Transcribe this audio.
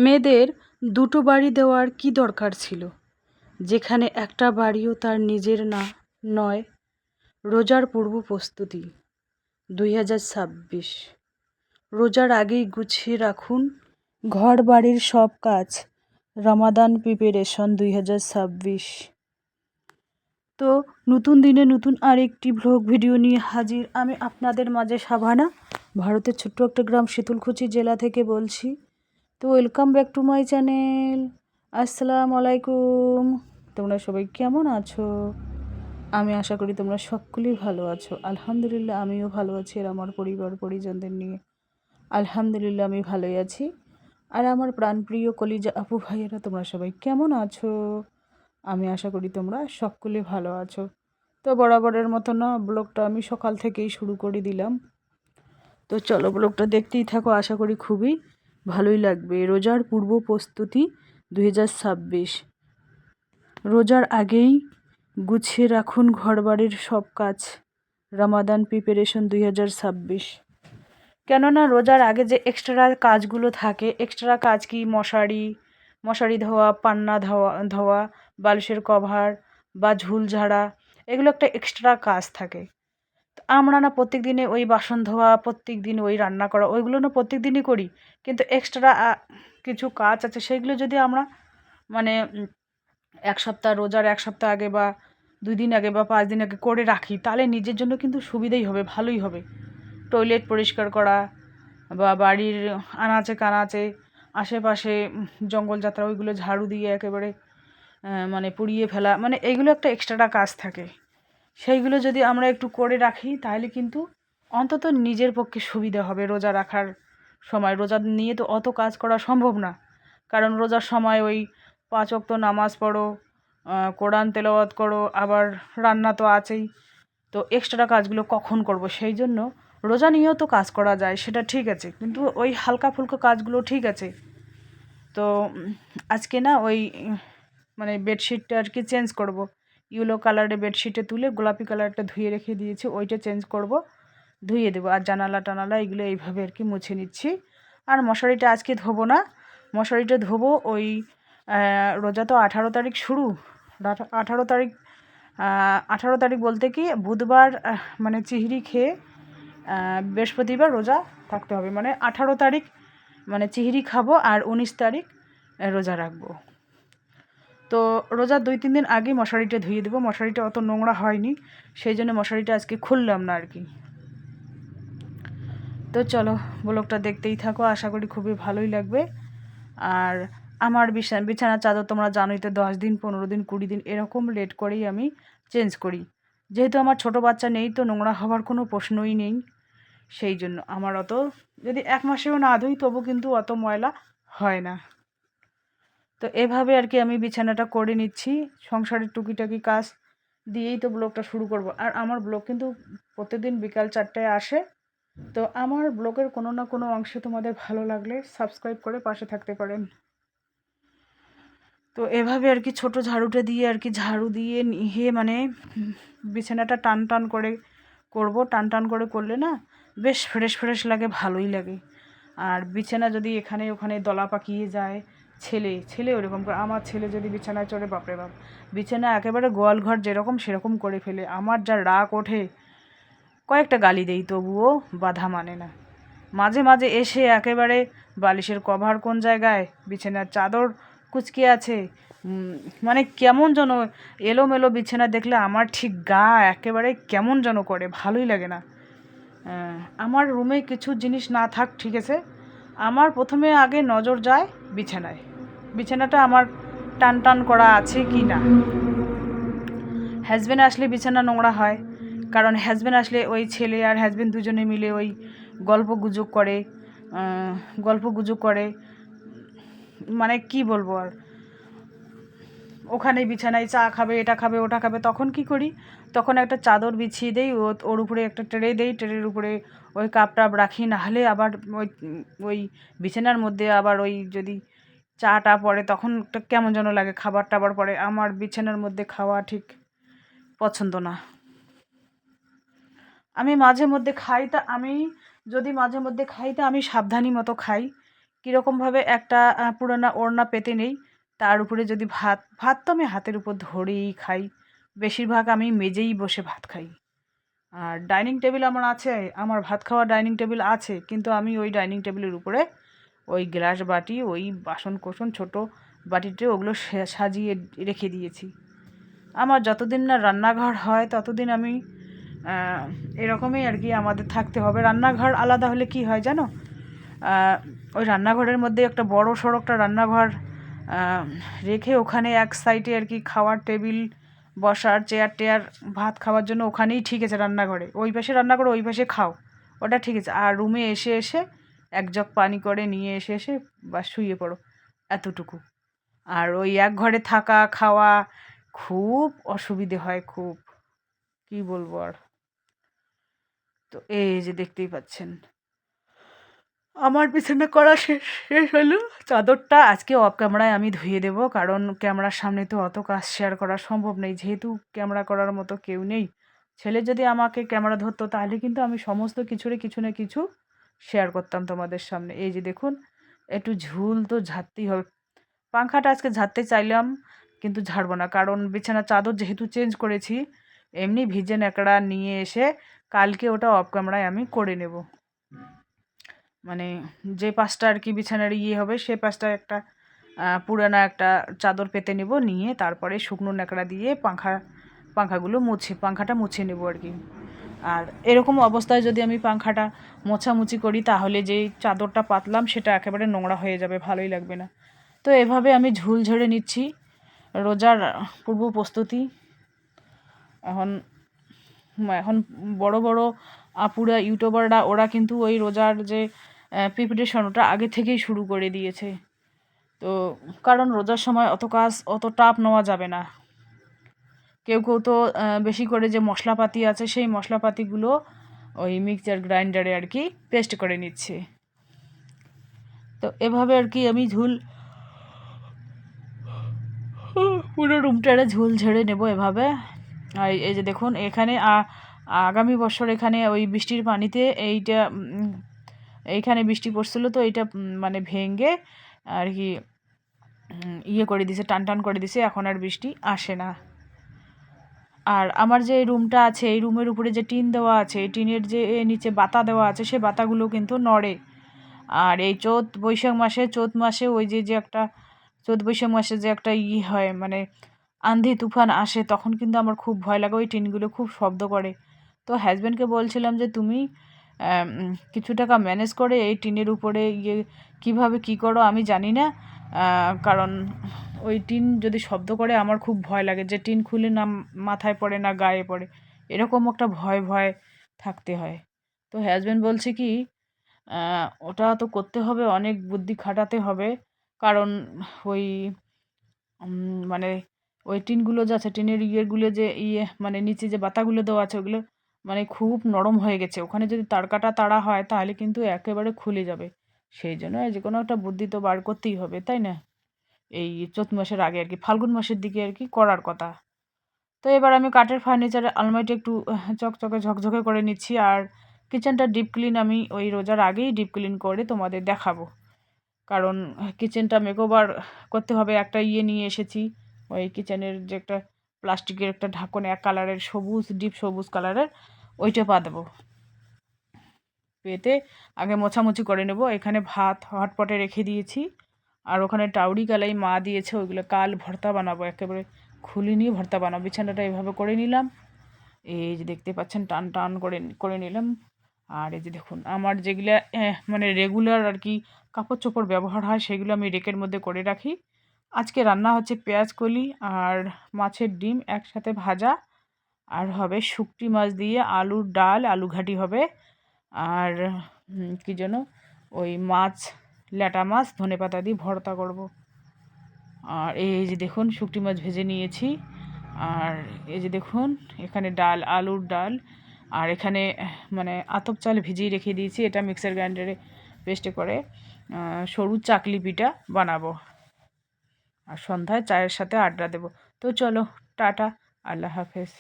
মেয়েদের দুটো বাড়ি দেওয়ার কী দরকার ছিল, যেখানে একটা বাড়িও তার নিজের নয়। রোজার পূর্ব প্রস্তুতি 2026। রোজার আগেই গুছিয়ে রাখুন ঘর বাড়ির সব কাজ। রমাদান প্রিপারেশন 2026। তো নতুন দিনে নতুন আরেকটি ভ্লগ ভিডিও নিয়ে হাজির আমি আপনাদের মাঝে সাভানা, ভারতের ছোট্ট একটা গ্রাম শীতলকুচি জেলা থেকে বলছি। তো welcome back to my channel. আসসালামু আলাইকুম। তোমরা সবাই কেমন আছো? আমি আশা করি তোমরা সকলেই ভালো আছো। আলহামদুলিল্লাহ আমিও ভালো আছি, আর আমার পরিবার পরিজনদের নিয়ে আলহামদুলিল্লাহ আমি ভালোই আছি। আর আমার প্রাণপ্রিয় কলিজা আপু ভাইয়েরা তোমরা সবাই কেমন আছো? আমি আশা করি তোমরা সকলে ভালো আছো। তো বরাবরের মতো না, ব্লগটা আমি সকাল থেকেই শুরু করে দিলাম। তো চলো ব্লগটা দেখতেই থাকো, আশা করি খুবই ভালোই লাগবে। রোজার পূর্ব প্রস্তুতি 2026। রোজার আগেই গুছিয়ে রাখুন ঘরবাড়ির সব কাজ। রমাদান প্রিপারেশন 2026। কেননা রোজার আগে যে এক্সট্রা কাজগুলো থাকে, এক্সট্রা কাজ কি, মশারি ধোয়া, পান্না ধোয়া, বালিশের কভার বা ঝুল ঝাড়া, এগুলো একটা এক্সট্রা কাজ থাকে। আমরা না প্রত্যেক দিনে ওই বাসন ধোয়া, প্রত্যেক দিন ওই রান্না করা, ওইগুলো না প্রত্যেক দিনই করি। কিন্তু এক্সট্রা কিছু কাজ আছে, সেগুলো যদি আমরা মানে রোজার এক সপ্তাহ আগে বা 2 দিন আগে বা 5 দিন আগে করে রাখি, তাহলে নিজের জন্য কিন্তু সুবিধাই হবে, ভালোই হবে। টয়লেট পরিষ্কার করা বা বাড়ির আনাচে কানাচে আশেপাশে জঙ্গল যাত্রা, ওইগুলো ঝাড়ু দিয়ে একেবারে মানে পুড়িয়ে ফেলা, মানে এইগুলো একটা এক্সট্রা কাজ থাকে। সেইগুলো যদি আমরা একটু করে রাখি, তাহলে কিন্তু অন্তত নিজের পক্ষে সুবিধা হবে রোজা রাখার সময়। রোজা নিয়ে তো অত কাজ করা সম্ভব না, কারণ রোজার সময় ওই 5 ওয়াক্ত নামাজ পড়ো, কোরআন তেলাওয়াত করো, আবার রান্না তো আছেই। তো এক্সট্রা কাজগুলো কখন করব? সেই জন্য রোজা নিয়েও তো কাজ করা যায়, সেটা ঠিক আছে, কিন্তু ওই হালকা ফুলকা কাজগুলো ঠিক আছে। তো আজকে না ওই মানে বেডশিটটা আর কি চেঞ্জ করব। ইয়েলো কালারের বেডশিটে তুলে গোলাপি কালারটা ধুয়ে রেখে দিয়েছি, ওইটা চেঞ্জ করব, ধুয়ে দেবো। আর জানালা টানালা এগুলো এইভাবে আর কি মুছে নিচ্ছি। আর মশারিটা আজকে ধোবো না, মশারিটা ধোবো ওই রোজা তো 18 তারিখ শুরু। 18 তারিখ 18 তারিখ বলতে কি বুধবার, মানে চিহরি খেয়ে বৃহস্পতিবার রোজা থাকতে হবে। মানে 18 তারিখ মানে চিহরি খাবো, আর 19 তারিখ রোজা রাখবো। তো রোজার 2-3 দিন আগে মশারিটা ধুয়ে দেবো। মশারিটা অত নোংরা হয়নি, সেই জন্য মশারিটা আজকে খুললাম না আর কি। তো চলো ব্লগটা দেখতেই থাকো, আশা করি খুবই ভালোই লাগবে। আর আমার বিছানার চাদর তোমরা জানোই তো, 10 দিন 15 দিন 20 দিন এরকম লেট করেই আমি চেঞ্জ করি। যেহেতু আমার ছোট বাচ্চা নেই, তো নোংরা হওয়ার কোনো প্রশ্নই নেই। সেই জন্য আমার অত, যদি 1 মাসেও না ধুই তবু কিন্তু অত ময়লা হয় না। তো এভাবে আর কি আমি বিছানাটা করে নিচ্ছি। সংসারের টুকিটাকি কাজ দিয়েই তো ব্লগটা শুরু করব। আর আমার ব্লগ কিন্তু প্রতিদিন বিকাল 4টায় আসে। তো আমার ব্লগের কোনো না কোনো অংশে তোমাদের ভালো লাগলে সাবস্ক্রাইব করে পাশে থাকতে পারেন। তো এভাবে আর কি ছোট ঝাড়ুটা দিয়ে আর কি ঝাড়ু দিয়ে নিয়ে মানে বিছানাটা টান টান করে করব। টান টান করে করলে না বেশ ফ্রেশ ফ্রেশ লাগে, ভালোই লাগে। আর বিছানা যদি এখানে ওখানে দলা পাকিয়ে যায়, ছেলে ওরকম করে, আমার ছেলে যদি বিছানায় চড়ে, বাপরে বাপ, বিছানা একেবারে গোয়াল ঘর যেরকম সেরকম করে ফেলে। আমার যা রাগ ওঠে, কয়েকটা গালি দেই তবুও বাধা মানে না। মাঝে মাঝে এসে একেবারে বালিশের কভার কোন জায়গায়, বিছানার চাদর কুচকে আছে, মানে কেমন যেন এলোমেলো বিছানা দেখলে আমার ঠিক গা একেবারে কেমন যেন করে, ভালোই লাগে না। আমার রুমে কিছু জিনিস না থাক, ঠিক আছে, আমার প্রথমে আগে নজর যায় বিছানায়, বিছানাটা আমার টান টান করা আছে কি না। হাজব্যান্ড আসলে বিছানা নোংরা হয়, কারণ হাজব্যান্ড আসলে ওই ছেলে আর হাজব্যান্ড দুজনে মিলে ওই গল্প গুজব করে, মানে কি বলবো আর, ওখানে বিছানায় চা খাবে, এটা খাবে, ওটা খাবে। তখন কি করি, তখন একটা চাদর বিছিয়ে দেই, ওর উপরে একটা ট্রে দেই, ট্রের উপরে ওই কাপ টাপ রাখি। নাহলে আবার ওই ওই বিছানার মধ্যে আবার ওই যদি চাটা পড়ে, তখন একটা কেমন যেন লাগে, খাবার টাবার পড়ে। আমার বিছানার মধ্যে খাওয়া ঠিক পছন্দ না। আমি মাঝে মধ্যে খাই, তা আমি যদি মাঝে মধ্যে খাই তা আমি সাবধানী মতো খাই, কীরকমভাবে একটা পুরানা ওড়না পেতে নেই, তার উপরে যদি ভাত তো আমি হাতের উপর ধরেই খাই, বেশিরভাগ আমি মেজেই বসে ভাত খাই। আর ডাইনিং টেবিল আমার আছে, আমার ভাত খাওয়ার ডাইনিং টেবিল আছে, কিন্তু আমি ওই ডাইনিং টেবিলের উপরে ওই গ্লাস বাটি, ওই বাসন কোসন ছোটো বাটিতে ওগুলো সাজিয়ে রেখে দিয়েছি। আমার যতদিন না রান্নাঘর হয় ততদিন আমি এরকমই আর কি আমাদের থাকতে হবে। রান্নাঘর আলাদা হলে কি হয় জানো, ওই রান্নাঘরের মধ্যে একটা বড় সড়ো একটা রান্নাঘর রেখে ওখানে এক সাইডে আর কি খাওয়ার টেবিল, বসার চেয়ার টেয়ার, ভাত খাওয়ার জন্য ওখানেই ঠিক আছে। রান্নাঘরে ওই পাশে রান্না করো, ওই পাশে খাও, ওটা ঠিক আছে। আর রুমে এসে এসে এক জগ পানি করে নিয়ে এসে এসে বা শুয়ে পড়ো, এতটুকু। আর ওই এক ঘরে থাকা খাওয়া খুব অসুবিধে হয়, খুব, কি বলবো আর। তো এই যে দেখতেই পাচ্ছেন আমার বিছানা করা শেষ হলো। চাদরটা আজকে অফ ক্যামেরায় আমি ধুয়ে দেবো, কারণ ক্যামেরার সামনে তো অত কাজ শেয়ার করা সম্ভব নেই, যেহেতু ক্যামেরা করার মতো কেউ নেই। ছেলে যদি আমাকে ক্যামেরা ধরতো তাহলে কিন্তু আমি সমস্ত কিছুরে কিছু না কিছু শেয়ার করতাম তোমাদের সামনে। এই যে দেখুন, একটু ঝুল তো ঝাড়তেই হবে। পাংখাটা আজকে ঝাড়তে চাইলাম কিন্তু ঝাড়বো না, কারণ বিছানার চাদর যেহেতু চেঞ্জ করেছি, এমনি ভিজে ন্যাকড়া নিয়ে এসে কালকে ওটা অফ ক্যামেরায় আমি করে নেব। মানে যে পাশটা আর কি বিছানার হবে সে পাশটা একটা পুরানা একটা চাদর পেতে নেব, নিয়ে তারপরে শুকনো ন্যাকড়া দিয়ে পাংখাটা মুছে নেব আর কি। আর এরকম অবস্থায় যদি আমি পাংখাটা মোছামুছি করি তাহলে যেই চাদরটা পাতলাম সেটা একেবারে নোংরা হয়ে যাবে, ভালোই লাগবে না। তো এভাবে আমি ঝুল ঝেড়ে নিচ্ছি, রোজার পূর্ব প্রস্তুতি। এখন এখন বড় বড় আপুরা, ইউটিউবাররা, ওরা কিন্তু ওই রোজার যে প্রিপারেশন ওটা আগে থেকেই শুরু করে দিয়েছে। তো কারণ রোজার সময় অত কাজ অত টাপ নেওয়া যাবে না। কেউ কেউ তো বেশি করে যে মশলাপাতি আছে সেই মশলাপাতিগুলো ওই মিক্সচার গ্রাইন্ডারে আর কি পেস্ট করে নিচ্ছে। তো এভাবে আর কি আমি পুরো রুমটারে ঝুল ঝেড়ে নেব এভাবে। আর এই যে দেখুন এখানে আগামী বছর এখানে ওই বৃষ্টির পানিতে এইখানে বৃষ্টি পড়ছিল, তো এইটা মানে ভেঙে আর কি করে দিছে, টান করে দিছে, এখন আর বৃষ্টি আসে না। আর আমার যে রুমটা আছে এই রুমের উপরে যে টিন দেওয়া আছে, এই টিনের যে নিচে বাতা দেওয়া আছে সে বাতাগুলো কিন্তু নড়ে। আর এই চৈত মাসে ওই যে একটা চৈত বৈশাখ মাসে যে একটা হয়, মানে আন্ধি তুফান আসে, তখন কিন্তু আমার খুব ভয় লাগে, ওই টিনগুলো খুব শব্দ করে। তো হাজব্যান্ডকে বলছিলাম যে তুমি কিছু টাকা ম্যানেজ করে এই টিনের উপরে কিভাবে কি করো আমি জানি না, কারণ ওই টিন যদি শব্দ করে আমার খুব ভয় লাগে, যে টিন খুলে না মাথায় পড়ে না গায়ে পড়ে, এরকম একটা ভয় ভয় থাকতে হয়। তো হাজব্যান্ড বলছে কি ওটা তো করতে হবে, অনেক বুদ্ধি খাটাতে হবে, কারণ ওই মানে ওই টিনগুলো যে আছে, টিনের ইয়েগুলো যে মানে নিচে যে বাতাগুলো দেওয়া আছে ওগুলো মানে খুব নরম হয়ে গেছে, ওখানে যদি তারকাটা তাড়া হয় তাহলে কিন্তু একেবারে খুলে যাবে। সেই জন্য যে কোনো একটা বুদ্ধি তো বার করতেই হবে, তাই না? এই চৈত মাসের আগে আর কি, ফাল্গুন মাসের দিকে আর কি করার কথা। তো এবার আমি কাঠের ফার্নিচারের আলমারিটা একটু চকচকে ঝকঝকে করে নিচ্ছি। আর কিচেনটা ডিপ ক্লিন আমি ওই রোজার আগেই ডিপ ক্লিন করে তোমাদের দেখাবো, কারণ কিচেনটা মেকওভার করতে হবে। একটা নিয়ে এসেছি, ওই কিচেনের যে একটা প্লাস্টিকের একটা ঢাকন এক কালারের, ডিপ সবুজ কালারের, ওইটা দেবো। পেতে আগে মোছামুছি করে নেব। এখানে ভাত হটপটে রেখে দিয়েছি, আর ওখানে টাউরি কালাই মা দিয়েছে, ওইগুলো কাল ভর্তা বানাবো, একেবারে খুলিনি ভর্তা বানাবো। বিছানাটা এইভাবে করে নিলাম, এই যে দেখতে পাচ্ছেন টান টান করে নিলাম। আর এই যে দেখুন আমার যেগুলো মানে রেগুলার আর কি কাপড় চোপড় ব্যবহার হয় সেগুলো আমি রেকের মধ্যে করে রাখি। আজকে রান্না হচ্ছে পেঁয়াজ কলি আর মাছের ডিম একসাথে ভাজা, আর হবে শুকটি মাছ দিয়ে আলুর ডাল, আলু ঘাটি হবে, আর কি যেন ওই ল্যাটা মাছ ধনেপাতা দিয়ে ভর্তা করব। আর এই যে দেখুন শুকটি মাছ ভেজে নিয়েছি, আর এই যে দেখুন এখানে ডাল, আলুর ডাল, আর এখানে মানে আতপ চাল ভিজিয়ে রেখে দিয়েছি, এটা মিক্সার গ্রাইন্ডারে পেস্টে করে সরু চাকলি পিঠা বানাবো, আর সন্ধ্যায় চায়ের সাথে আড্ডা দেবো। তো চলো, টাটা, আল্লাহ হাফেজ।